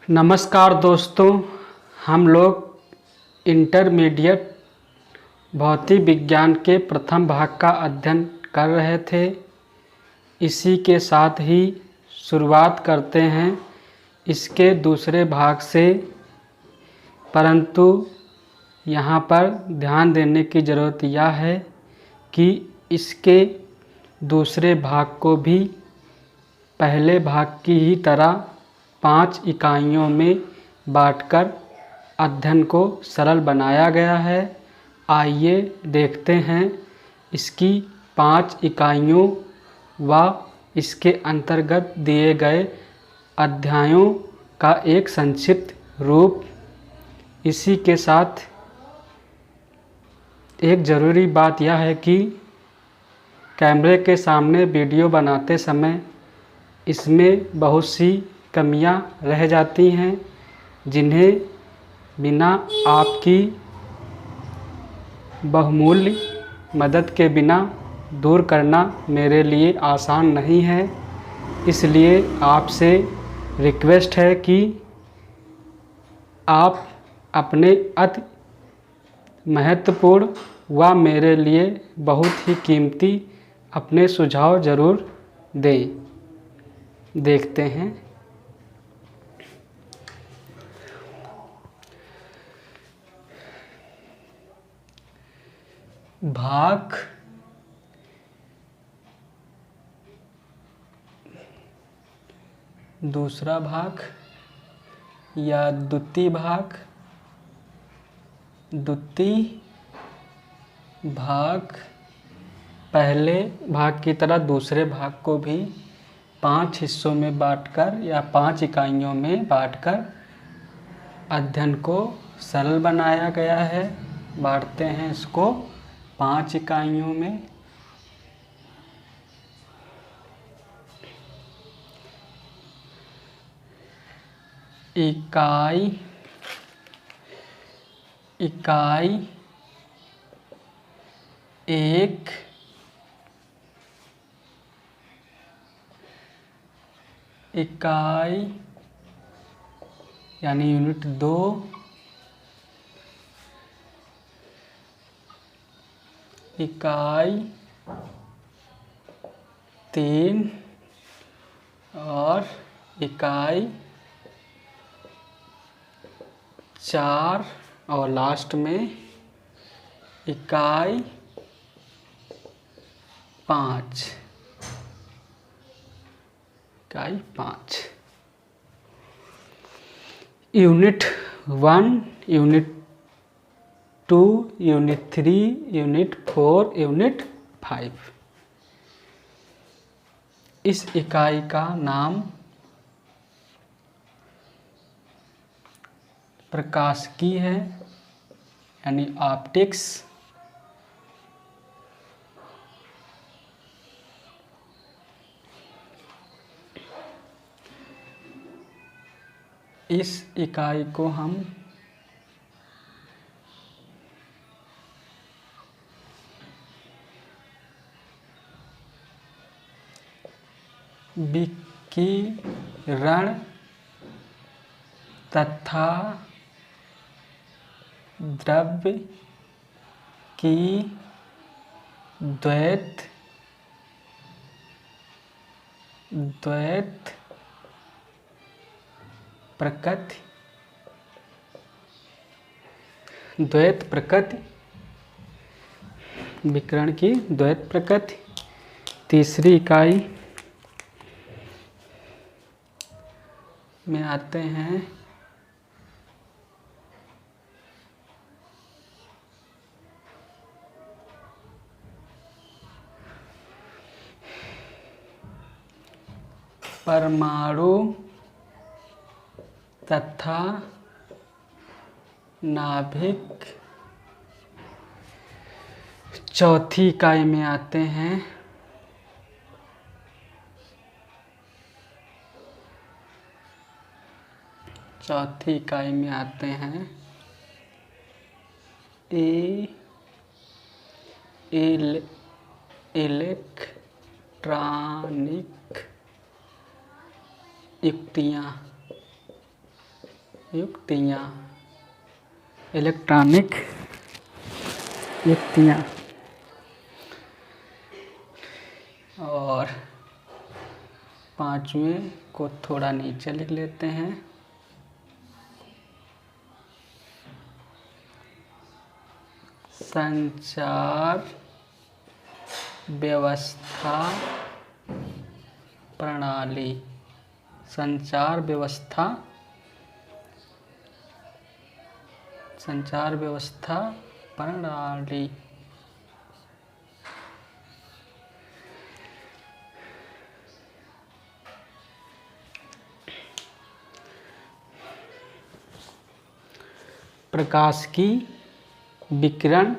नमस्कार दोस्तों, हम लोग इंटरमीडिएट भौतिक विज्ञान के प्रथम भाग का अध्ययन कर रहे थे। इसी के साथ ही शुरुआत करते हैं इसके दूसरे भाग से, परंतु यहाँ पर ध्यान देने की ज़रूरत यह है कि इसके दूसरे भाग को भी पहले भाग की ही तरह 5 इकाइयों में बांटकर अध्ययन को सरल बनाया गया है। आइए देखते हैं इसकी 5 इकाइयों व इसके अंतर्गत दिए गए अध्यायों का एक संक्षिप्त रूप। इसी के साथ एक ज़रूरी बात यह है कि कैमरे के सामने वीडियो बनाते समय इसमें बहुत सी कमियां रह जाती हैं, जिन्हें बिना आपकी बहुमूल्य मदद के बिना दूर करना मेरे लिए आसान नहीं है। इसलिए आपसे रिक्वेस्ट है कि आप अपने अति महत्वपूर्ण व मेरे लिए बहुत ही कीमती अपने सुझाव ज़रूर दें। देखते हैं। भाग दूसरा भाग या द्वितीय भाग पहले भाग की तरह दूसरे भाग को भी 5 हिस्सों में बांटकर या 5 इकाइयों में बांटकर अध्ययन को सरल बनाया गया है। बांटते हैं इसको 5 इकाइयों में। इकाई 1, इकाई यानी यूनिट 2, इकाई 3 और इकाई 4 और लास्ट में इकाई 5। Unit 1, unit 2, unit 3, unit 4, unit 5। इस इकाई का नाम प्रकाशिकी है, यानी ऑप्टिक्स। इस इकाई को हम विकिरण तथा द्रव्य की द्वैत प्रकृति विकिरण की द्वैत प्रकृति। तीसरी इकाई में आते हैं परमाणु तथा नाभिक। चौथी इकाई में आते हैं इलेक्ट्रॉनिक युक्तियाँ। युक्तियाँ, इलेक्ट्रॉनिक युक्तियाँ। और 5वें को थोड़ा नीचे लिख लेते हैं। संचार व्यवस्था प्रणाली, संचार व्यवस्था प्रणाली। प्रकाश की विकिरण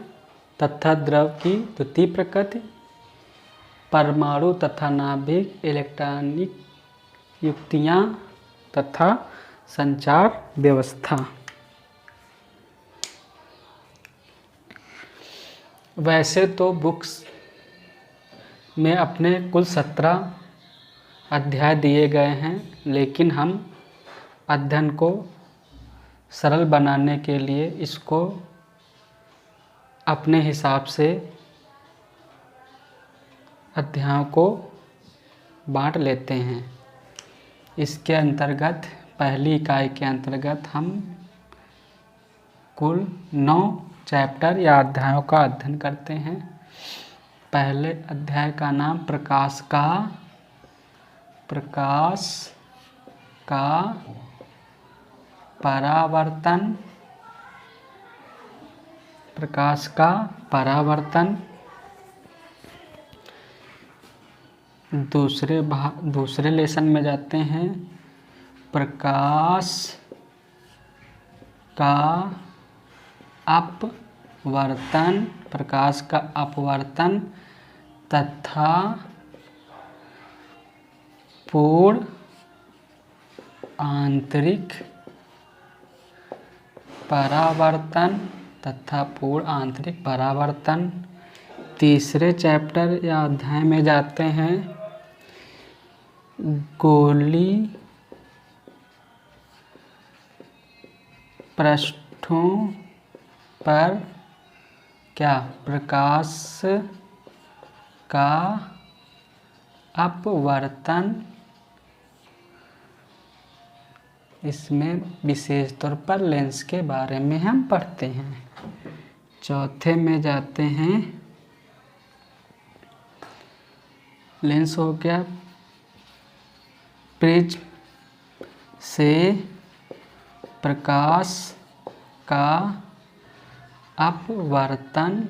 तथा द्रव की द्वितीय प्रकृति, परमाणु तथा नाभिक, इलेक्ट्रॉनिक युक्तियाँ तथा संचार व्यवस्था। वैसे तो बुक्स में अपने कुल 17 अध्याय दिए गए हैं, लेकिन हम अध्ययन को सरल बनाने के लिए इसको अपने हिसाब से अध्यायों को बांट लेते हैं। इसके अंतर्गत पहली इकाई के अंतर्गत हम कुल 9 चैप्टर या अध्यायों का अध्ययन करते हैं। पहले अध्याय का नाम प्रकाश का परावर्तन, प्रकाश का परावर्तन। दूसरे लेसन में जाते हैं, प्रकाश का अपवर्तन, प्रकाश का अपवर्तन तथा पूर्ण आंतरिक परावर्तन तीसरे चैप्टर या अध्याय में जाते हैं, गोली पृष्ठों पर क्या प्रकाश का अपवर्तन। इसमें विशेष तौर पर लेंस के बारे में हम पढ़ते हैं। चौथे में जाते हैं, लेंस हो गया, प्रिज्म से प्रकाश का अपवर्तन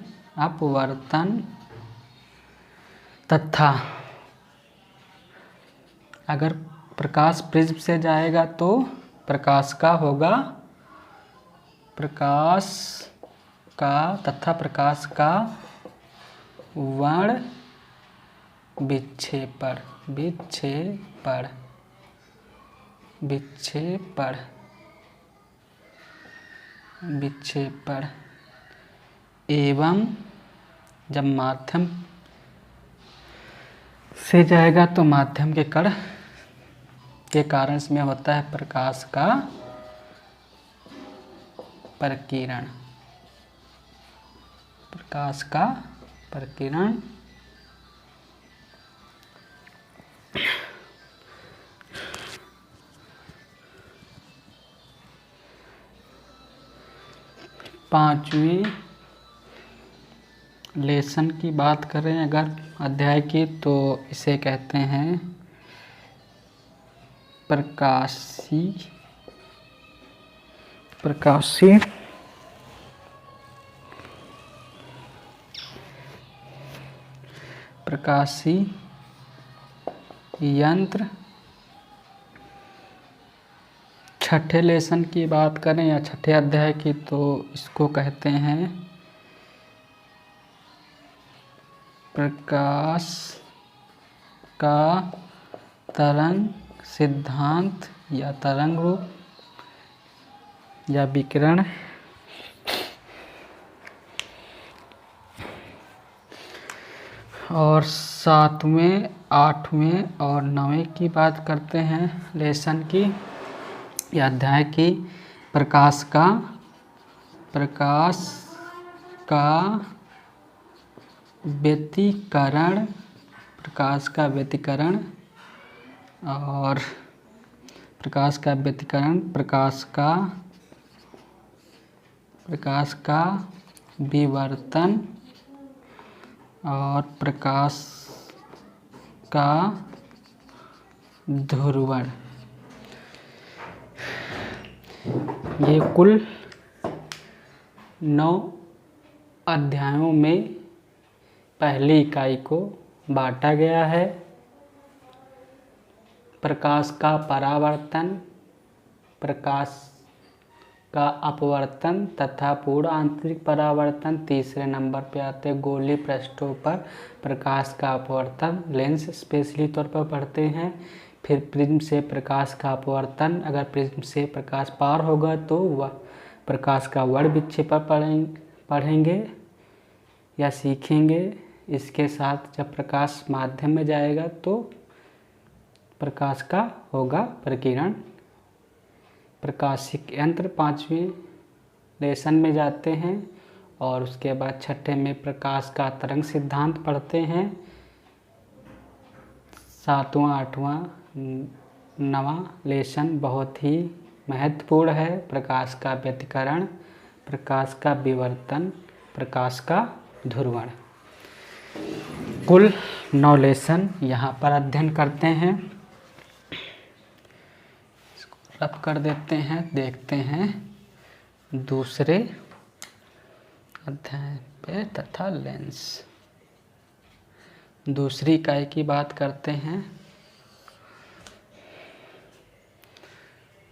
तथा अगर प्रकाश प्रिज्म से जाएगा तो प्रकाश का होगा प्रकाश का वर्ण विक्षेपण एवं जब माध्यम से जाएगा तो माध्यम के कण के कारण इसमें होता है प्रकाश का प्रकीर्ण। 5वीं लेसन की बात करें अगर अध्याय की, तो इसे कहते हैं प्रकाशी यंत्र। छठे लेसन की बात करें या छठे अध्याय की, तो इसको कहते हैं प्रकाश का तरंग सिद्धांत या तरंग रूप या विकिरण। और 7वें, 8वें और 9वें की बात करते हैं लेसन की या अध्याय की। प्रकाश का व्यतिकरण, और प्रकाश का विवर्तन और प्रकाश का ध्रुवण। ये कुल 9 अध्यायों में पहली इकाई को बांटा गया है। प्रकाश का परावर्तन, प्रकाश का अपवर्तन तथा पूर्ण आंतरिक परावर्तन। तीसरे नंबर पे आते हैं गोलीय पृष्ठों पर प्रकाश का अपवर्तन, लेंस स्पेशली तौर पर पढ़ते हैं। फिर प्रिज्म से प्रकाश का अपवर्तन, अगर प्रिज्म से प्रकाश पार होगा तो वह प्रकाश का वर्ण विक्षेपण पढ़ेंगे या सीखेंगे। इसके साथ जब प्रकाश माध्यम में जाएगा तो प्रकाश का होगा प्रकीर्णन। प्रकाशिक यंत्र 5वें लेसन में जाते हैं और उसके बाद 6ठे में प्रकाश का तरंग सिद्धांत पढ़ते हैं। 7वां 8वां 9वां लेसन बहुत ही महत्वपूर्ण है। प्रकाश का व्यतिकरण, प्रकाश का विवर्तन, प्रकाश का ध्रुवण। कुल 9 लेसन यहाँ पर अध्ययन करते हैं। इसको रब कर देते हैं, देखते हैं दूसरे अध्याय पे तथा लेंस। दूसरी इकाई की बात करते हैं।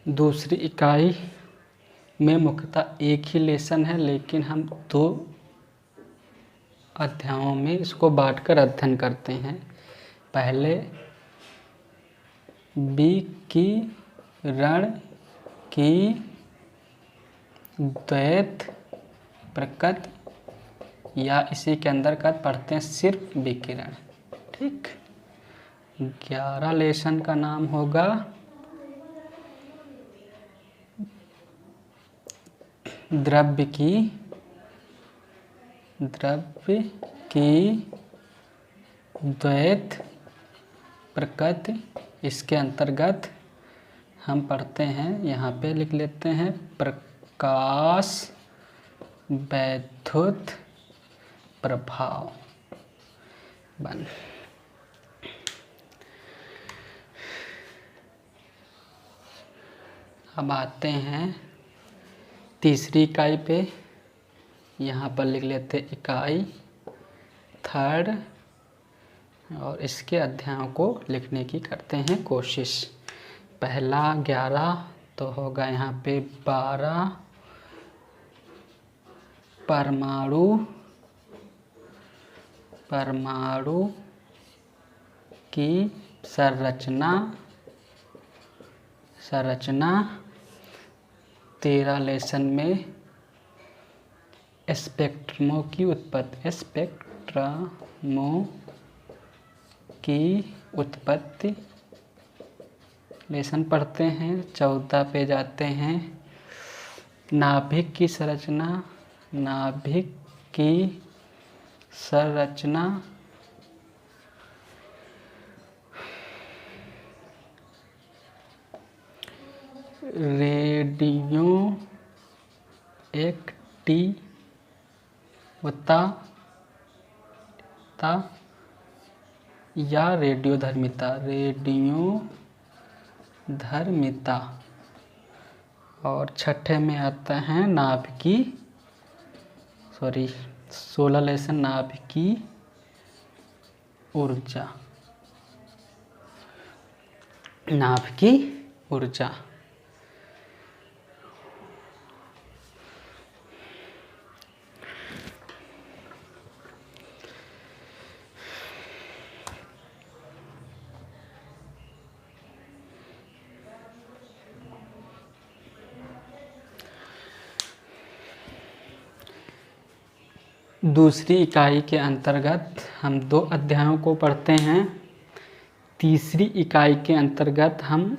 दूसरी इकाई में मुख्यतः एक ही लेसन है, लेकिन हम 2 अध्यायों में इसको बांटकर अध्ययन करते हैं। पहले विकिरण की द्वैत प्रकृति, या इसी के अंतर्गत पढ़ते हैं सिर्फ विकिरण। ठीक, 11 लेसन का नाम होगा द्रव्य की द्वैत प्रकृति। इसके अंतर्गत हम पढ़ते हैं, यहाँ पे लिख लेते हैं प्रकाश वैद्युत प्रभाव। बन अब आते हैं तीसरी इकाई पे। यहाँ पर लिख लेते इकाई 3rd और इसके अध्यायों को लिखने की करते हैं कोशिश। पहला 11 तो होगा यहाँ पे 12 परमाणु की संरचना। 13 लेसन में स्पेक्ट्रमों की उत्पत्ति लेसन पढ़ते हैं। 14 पे जाते हैं नाभिक की संरचना। रेडियो एक्टिवता या रेडियोधर्मिता। और 6ठे में आता है 16 लेसन नाभिकीय ऊर्जा। दूसरी इकाई के अंतर्गत हम 2 अध्यायों को पढ़ते हैं। तीसरी इकाई के अंतर्गत हम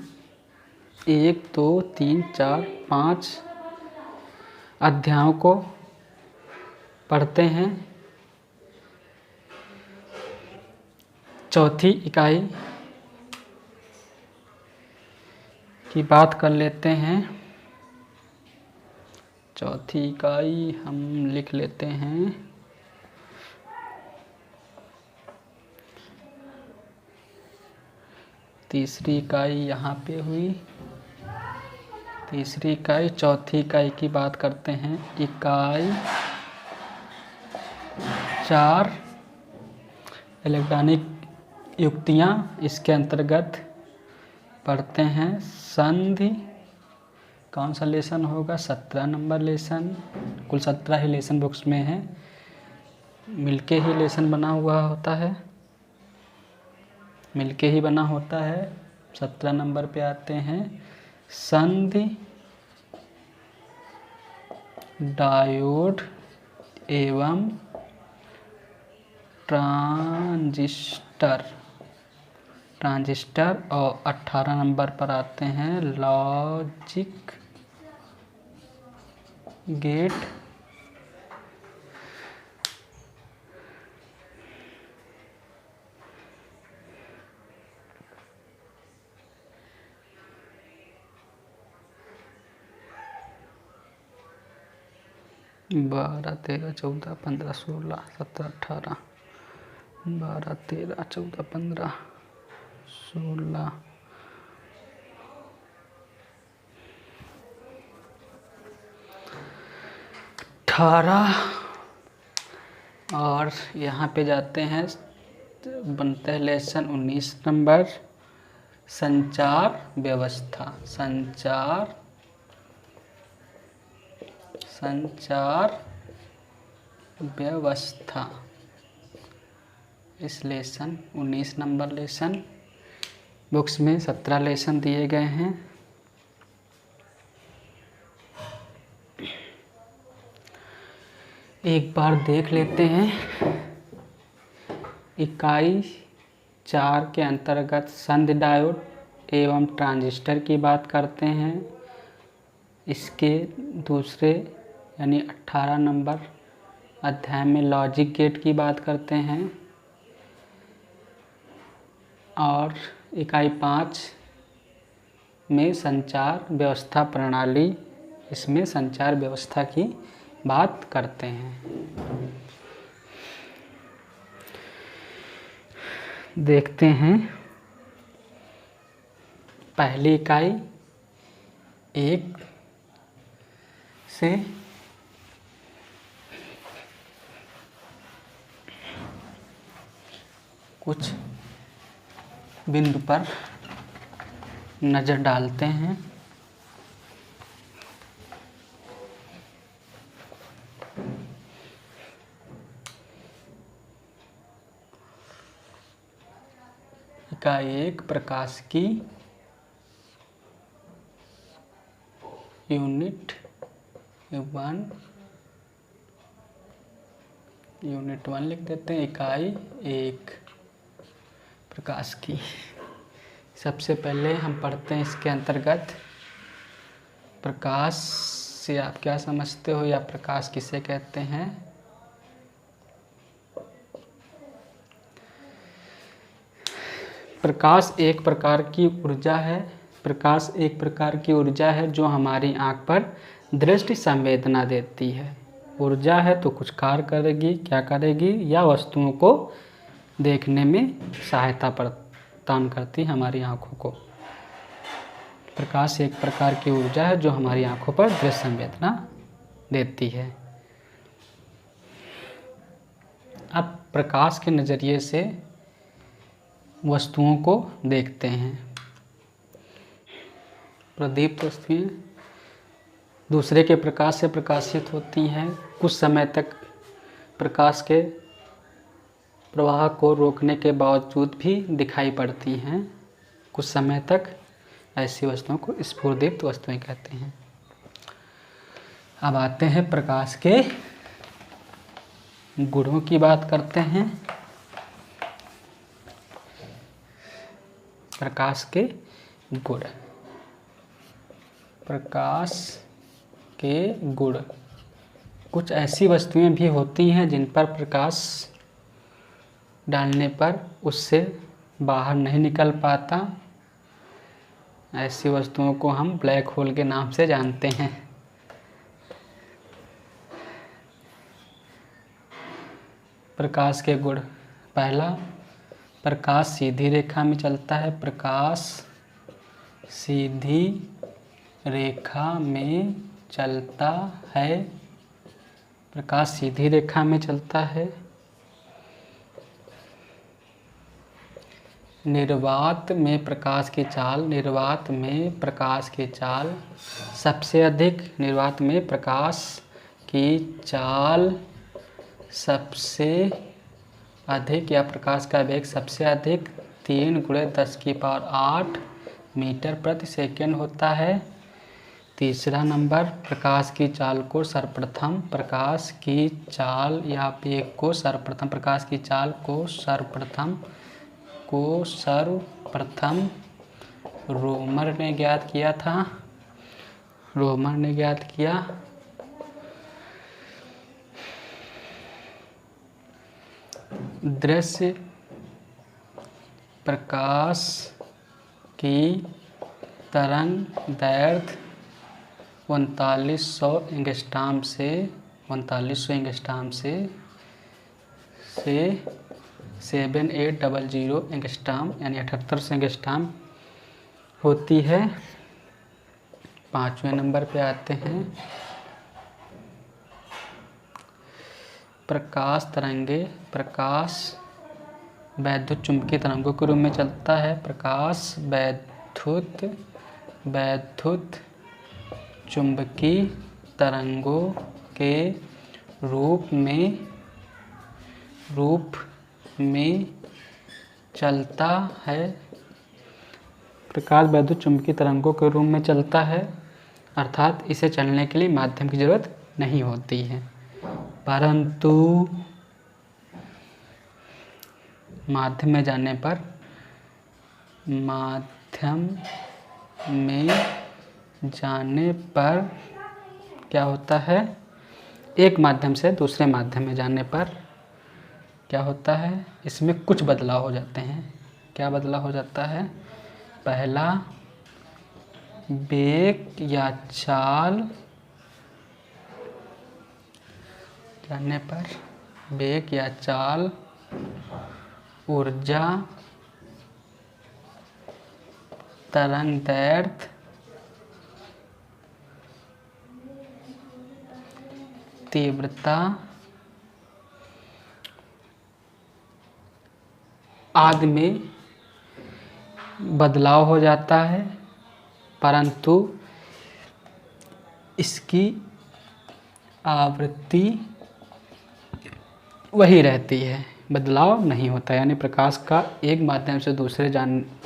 1 2 3 4 5 अध्यायों को पढ़ते हैं। चौथी इकाई की बात कर लेते हैं। चौथी इकाई हम लिख लेते हैं। तीसरी इकाई यहाँ पे हुई। तीसरी इकाई, चौथी इकाई की बात करते हैं। इकाई 4 इलेक्ट्रॉनिक युक्तियाँ, इसके अंतर्गत पढ़ते हैं संधि। कौन सा लेसन होगा? 17 नंबर लेसन। कुल 17 ही लेसन बुक्स में है, मिलके ही लेसन बना हुआ होता है, मिलके ही बना होता है। 17 नंबर पे आते हैं संधि, डायोड एवं ट्रांजिस्टर। और 18 नंबर पर आते हैं लॉजिक गेट। बारह, 13, 14, 15, 16, 17, 18, 12, 13, 14, 15, 16, 18। और यहाँ पे जाते हैं, बनते हैं लेसन 19 नंबर, संचार व्यवस्था। संचार व्यवस्था, इस लेसन 19 नंबर लेसन बुक्स में 17 लेसन दिए गए हैं। एक बार देख लेते हैं। इकाई 4 के अंतर्गत संधि, डायोड एवं ट्रांजिस्टर की बात करते हैं। इसके दूसरे यानी 18 नंबर अध्याय में लॉजिक गेट की बात करते हैं। और इकाई 5 में संचार व्यवस्था प्रणाली, इसमें संचार व्यवस्था की बात करते हैं। देखते हैं पहली इकाई 1 से कुछ बिंदु पर नज़र डालते हैं। इकाई 1, प्रकाश की यूनिट 1 लिख देते हैं। इकाई 1, प्रकाश की। सबसे पहले हम पढ़ते हैं इसके अंतर्गत प्रकाश से आप क्या समझते हो, या प्रकाश किसे कहते हैं? प्रकाश एक प्रकार की ऊर्जा है। प्रकाश एक प्रकार की ऊर्जा है जो हमारी आँख पर दृष्टि संवेदना देती है। ऊर्जा है तो कुछ कार्य करेगी, क्या करेगी? या वस्तुओं को देखने में सहायता प्रदान करती है हमारी आँखों को। प्रकाश एक प्रकार की ऊर्जा है जो हमारी आँखों पर दृश्य संवेदना देती है। अब प्रकाश के नज़रिए से वस्तुओं को देखते हैं। प्रदीप्त वस्तुएं दूसरे के प्रकाश से प्रकाशित होती हैं। कुछ समय तक प्रकाश के प्रवाह को रोकने के बावजूद भी दिखाई पड़ती हैं। कुछ समय तक ऐसी वस्तुओं को स्फुरदीप्त वस्तुएं कहते हैं। अब आते हैं प्रकाश के गुणों की बात करते हैं। प्रकाश के गुण। प्रकाश के गुण कुछ ऐसी वस्तुएं भी होती हैं जिन पर प्रकाश डालने पर उससे बाहर नहीं निकल पाता। ऐसी वस्तुओं को हम ब्लैक होल के नाम से जानते हैं। प्रकाश के गुण। पहला, प्रकाश सीधी रेखा में चलता है। प्रकाश सीधी रेखा में चलता है। प्रकाश सीधी रेखा में चलता है। निर्वात में प्रकाश की चाल। निर्वात में प्रकाश की चाल सबसे अधिक। निर्वात में प्रकाश की चाल सबसे अधिक या प्रकाश का वेग सबसे अधिक 3 × 10⁸ मीटर प्रति सेकंड होता है। तीसरा नंबर, प्रकाश की चाल को सर्वप्रथम प्रकाश की चाल या वेग को सर्वप्रथम प्रकाश की चाल को सर्वप्रथम रोमर ने ज्ञात किया था। रोमर ने ज्ञात किया। दृश्य प्रकाश की तरंग दैर्घ्य 3900 एंगस्ट्रॉम से 7800 एंगस्ट्रॉम यानी 7800 एंगस्ट्रॉम होती है। 5वें नंबर पे आते हैं। प्रकाश तरंगे। प्रकाश वैद्युत चुंबकीय तरंगों के रूप में चलता है। प्रकाश वैद्युत चुंबकीय तरंगों के रूप में चलता है। प्रकाश वैद्युत चुंबकीय तरंगों के रूप में चलता है, अर्थात इसे चलने के लिए माध्यम की जरूरत नहीं होती है। परंतु माध्यम में जाने पर क्या होता है? एक माध्यम से दूसरे माध्यम में जाने पर क्या होता है? इसमें कुछ बदलाव हो जाते हैं। क्या बदलाव हो जाता है? पहला, वेग या चाल जाने पर वेग या चाल, ऊर्जा, तरंग दैर्घ्य, तीव्रता आदि में बदलाव हो जाता है, परंतु इसकी आवृत्ति वही रहती है, बदलाव नहीं होता। यानी प्रकाश का एक माध्यम से दूसरे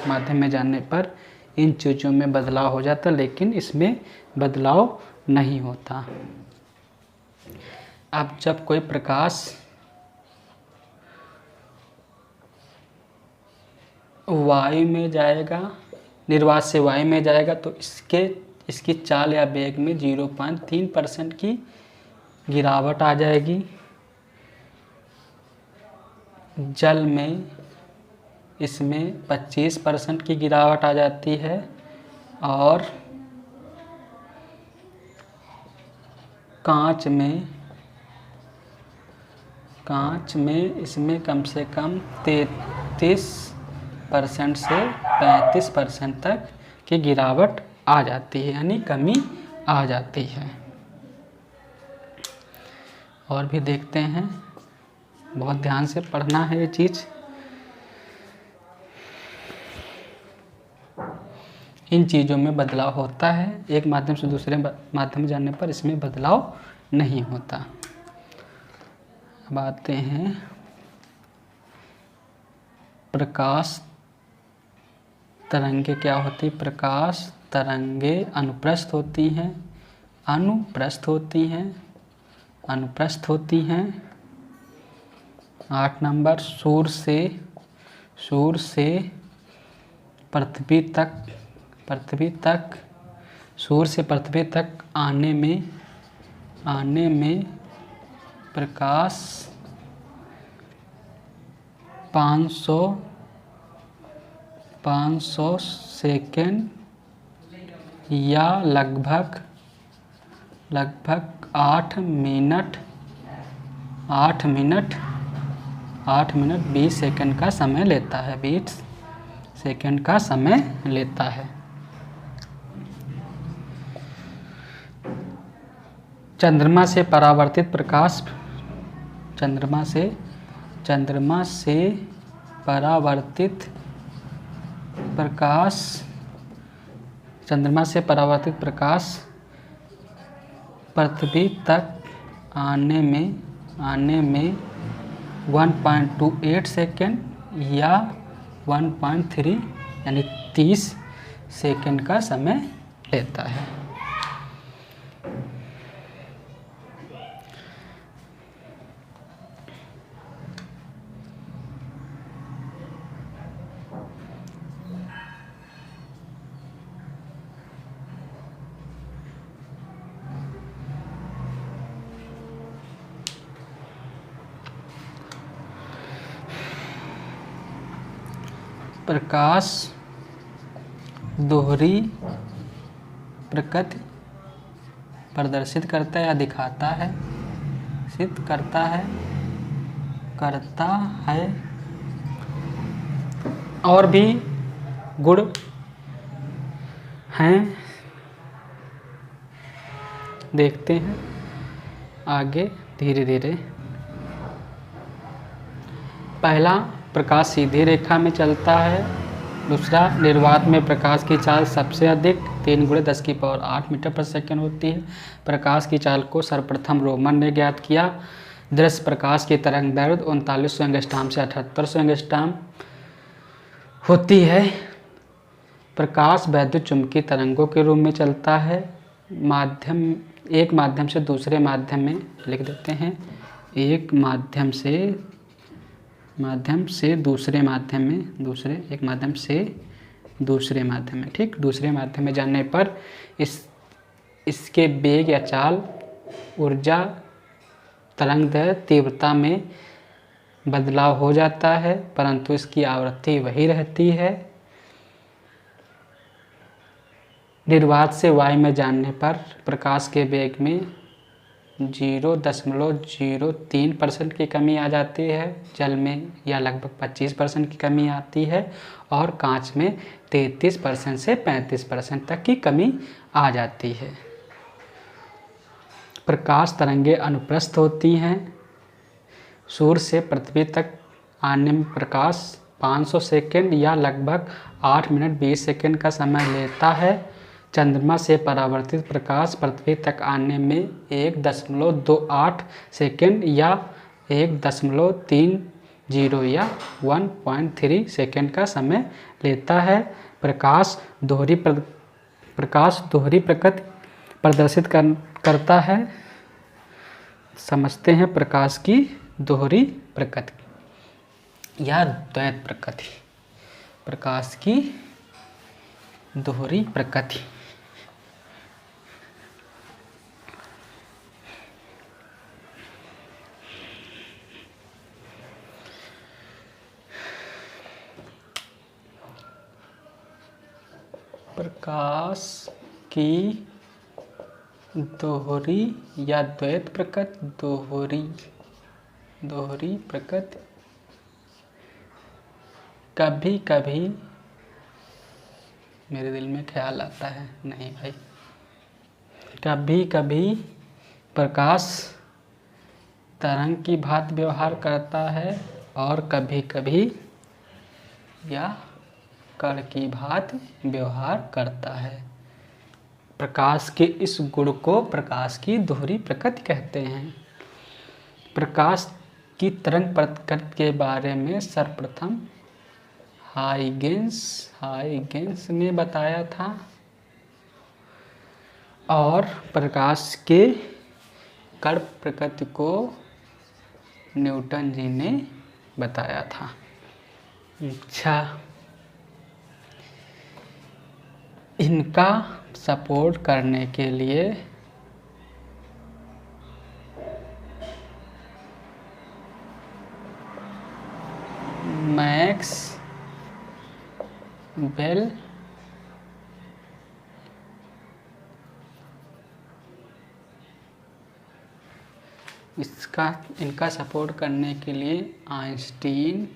माध्यम में जाने पर इन चीज़ों में बदलाव हो जाता, लेकिन इसमें बदलाव नहीं होता। अब जब कोई प्रकाश वायु में जाएगा, निर्वात से वायु में जाएगा, तो इसकी चाल या वेग में 0.3% की गिरावट आ जाएगी। जल में इसमें 25% की गिरावट आ जाती है और कांच में इसमें कम से कम 33% से 35% तक की गिरावट आ जाती है, यानी कमी आ जाती है। और भी देखते हैं, बहुत ध्यान से पढ़ना है ये चीज़। इन चीज़ों में बदलाव होता है, एक माध्यम से दूसरे माध्यम में जाने पर इसमें बदलाव नहीं होता। अब आते हैं प्रकाश तरंगे क्या होती। प्रकाश तरंगे अनुप्रस्थ होती हैं। अनुप्रस्थ होती हैं। 8 नंबर, सूर्य से पृथ्वी तक आने में प्रकाश 500 सेकेंड या लगभग 8 मिनट 20 सेकेंड का समय लेता है। 20 सेकेंड का समय लेता है। चंद्रमा से परावर्तित प्रकाश पृथ्वी तक आने में 1.28 सेकेंड या 1.3 यानी 30 सेकेंड का समय लेता है। प्रकाश दोहरी प्रकृति प्रदर्शित करता है या दिखाता है, सिद्ध करता है। और भी गुण हैं, देखते हैं आगे धीरे धीरे। पहला, प्रकाश सीधी रेखा में चलता है। दूसरा, निर्वात में प्रकाश की चाल सबसे अधिक 3 × 10⁸ मीटर पर सेकेंड होती है। प्रकाश की चाल को सर्वप्रथम रोमन ने ज्ञात किया। दृश्य प्रकाश की तरंग दैर्घ्य 3900 एंगस्ट्रॉम से 7800 एंगस्ट्रॉम होती है। प्रकाश वैद्युत चुंबकीय तरंगों के रूप में चलता है। एक माध्यम से दूसरे माध्यम में, लिख देते हैं, एक माध्यम से दूसरे माध्यम में, ठीक। दूसरे माध्यम में जाने पर इसके वेग या चाल, ऊर्जा, तरंगदैर्घ्य, तीव्रता में बदलाव हो जाता है, परंतु इसकी आवृत्ति वही रहती है। निर्वात से वायु में जाने पर प्रकाश के वेग में 0.03% की कमी आ जाती है। जल में या लगभग 25% की कमी आती है और कांच में 33% से 35% तक की कमी आ जाती है। प्रकाश तरंगें अनुप्रस्थ होती हैं। सूर्य से पृथ्वी तक आने में प्रकाश 500 सेकेंड या लगभग 8 मिनट 20 सेकेंड का समय लेता है। चंद्रमा से परावर्तित प्रकाश पृथ्वी तक आने में 1.28 सेकेंड या 1.30 या 1.3 सेकेंड का समय लेता है। प्रकाश दोहरी प्रकृति प्रदर्शित करता है। समझते हैं प्रकाश की दोहरी प्रकृति या द्वैत प्रकृति। प्रकाश की दोहरी प्रकृति। प्रकाश की दोहरी या द्वैत प्रकृति, दोहरी प्रकृति कभी कभी मेरे दिल में ख्याल आता है, नहीं भाई, कभी कभी प्रकाश तरंग की भांति व्यवहार करता है और कभी कभी या कण की भांति व्यवहार करता है। प्रकाश के इस गुण को प्रकाश की दोहरी प्रकृति कहते हैं। प्रकाश की तरंग प्रकृति के बारे में सर्वप्रथम हाइगेंस ने बताया था और प्रकाश के कण प्रकृति को न्यूटन जी ने बताया था। अच्छा, इनका सपोर्ट करने के लिए बेल इनका सपोर्ट करने के लिए आइंस्टीन,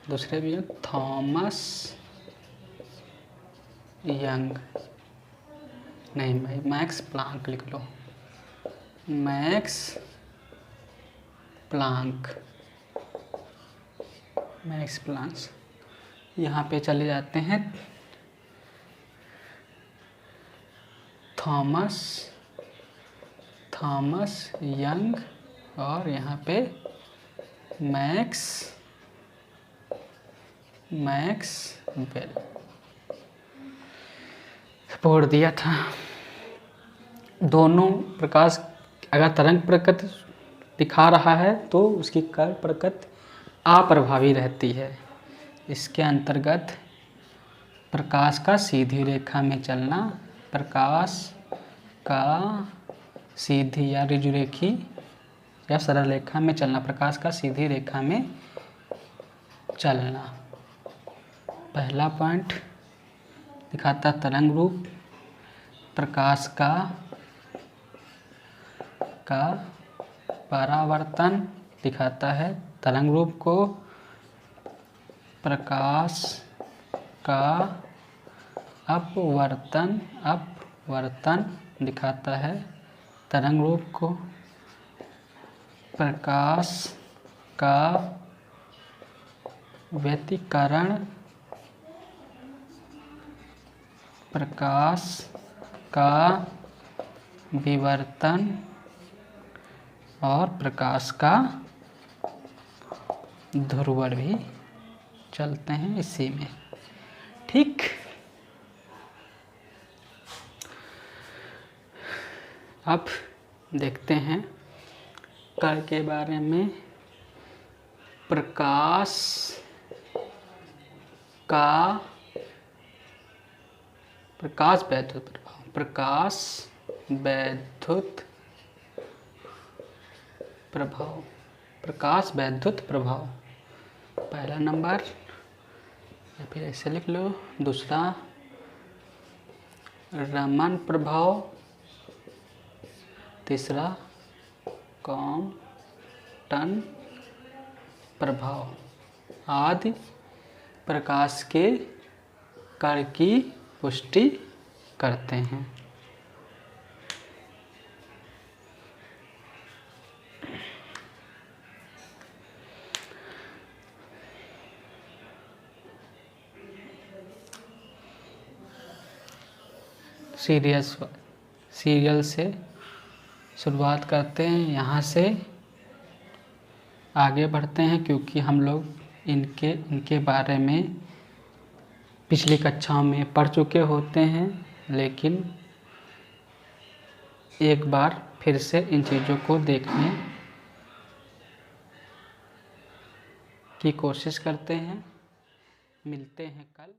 दूसरे भी हैं थॉमस यंग, नहीं भाई मैक्स प्लांक लिख लो, मैक्स प्लांक। यहाँ पे चले जाते हैं थॉमस यंग और यहाँ पे मैक्स बेल सपोर्ट दिया था। दोनों प्रकाश अगर तरंग प्रकृति दिखा रहा है तो उसकी कर्ण प्रकृति अप्रभावी रहती है। इसके अंतर्गत प्रकाश का सीधी रेखा में चलना, प्रकाश का सीधी या ऋजुरेखी या सरल रेखा में चलना, प्रकाश का सीधी रेखा में चलना। पहला पॉइंट दिखाता तरंग रूप, प्रकाश का परावर्तन दिखाता है तरंग रूप को, प्रकाश का अपवर्तन दिखाता है तरंग रूप को, प्रकाश का व्यतिकरण, प्रकाश का विवर्तन और प्रकाश का ध्रुवण भी चलते हैं इसी में। ठीक, अब देखते हैं कण के बारे में। प्रकाश वैद्युत प्रभाव, पहला नंबर या फिर ऐसे लिख लो। दूसरा रमन प्रभाव, तीसरा कॉम्पटन प्रभाव आदि प्रकाश के कण की पुष्टि करते हैं। सीरियल से शुरुआत करते हैं, यहाँ से आगे बढ़ते हैं क्योंकि हम लोग इनके बारे में पिछली कक्षाओं में पढ़ चुके होते हैं, लेकिन एक बार फिर से इन चीज़ों को देखने की कोशिश करते हैं। मिलते हैं कल।